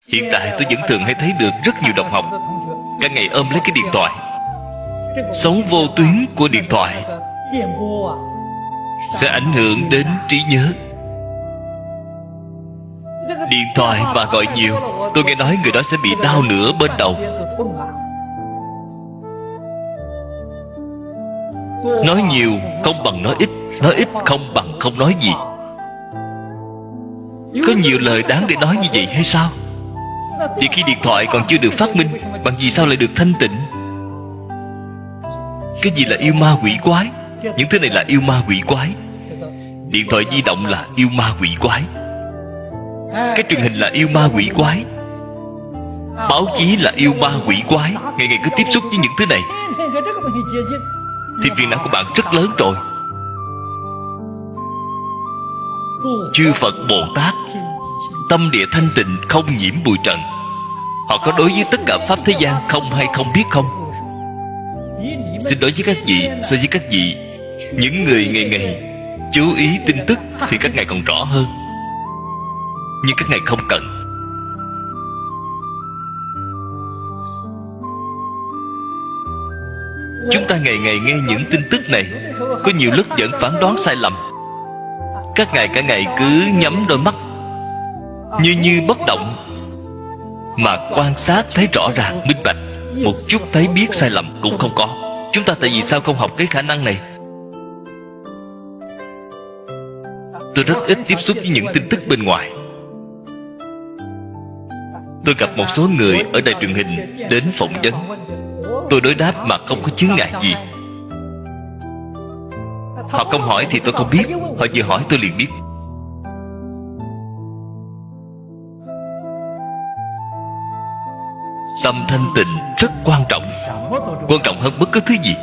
Hiện tại tôi vẫn thường hay thấy được rất nhiều đồng học cả ngày ôm lấy cái điện thoại. Sóng vô tuyến của điện thoại sẽ ảnh hưởng đến trí nhớ. Điện thoại mà gọi nhiều, tôi nghe nói người đó sẽ bị đau nửa bên đầu. Nói nhiều không bằng nói ít, nói ít không bằng không nói gì. Có nhiều lời đáng để nói như vậy hay sao? Vì khi điện thoại còn chưa được phát minh, bằng gì sao lại được thanh tịnh? Cái gì là yêu ma quỷ quái? Những thứ này là yêu ma quỷ quái. Điện thoại di động là yêu ma quỷ quái. Cái truyền hình là yêu ma quỷ quái. Báo chí là yêu ma quỷ quái. Ngày ngày cứ tiếp xúc với những thứ này thì phiền não của bạn rất lớn rồi. Chư Phật Bồ Tát tâm địa thanh tịnh, không nhiễm bụi trần. Họ có đối với tất cả pháp thế gian không hay không biết không? Xin đối với các vị, so với các vị, những người ngày ngày chú ý tin tức thì các ngài còn rõ hơn. Nhưng các ngài không cần. Chúng ta ngày ngày nghe những tin tức này, có nhiều lúc vẫn phán đoán sai lầm. Các ngài cả ngày cứ nhắm đôi mắt như bất động, mà quan sát thấy rõ ràng minh bạch, một chút thấy biết sai lầm cũng không có. Chúng ta tại vì sao không học cái khả năng này? Tôi rất ít tiếp xúc với những tin tức bên ngoài. Tôi gặp một số người ở đài truyền hình đến phỏng vấn. Tôi đối đáp mà không có chướng ngại gì. Họ không hỏi thì tôi không biết, họ vừa hỏi tôi liền biết. Tâm thanh tịnh rất quan trọng, quan trọng hơn bất cứ thứ gì.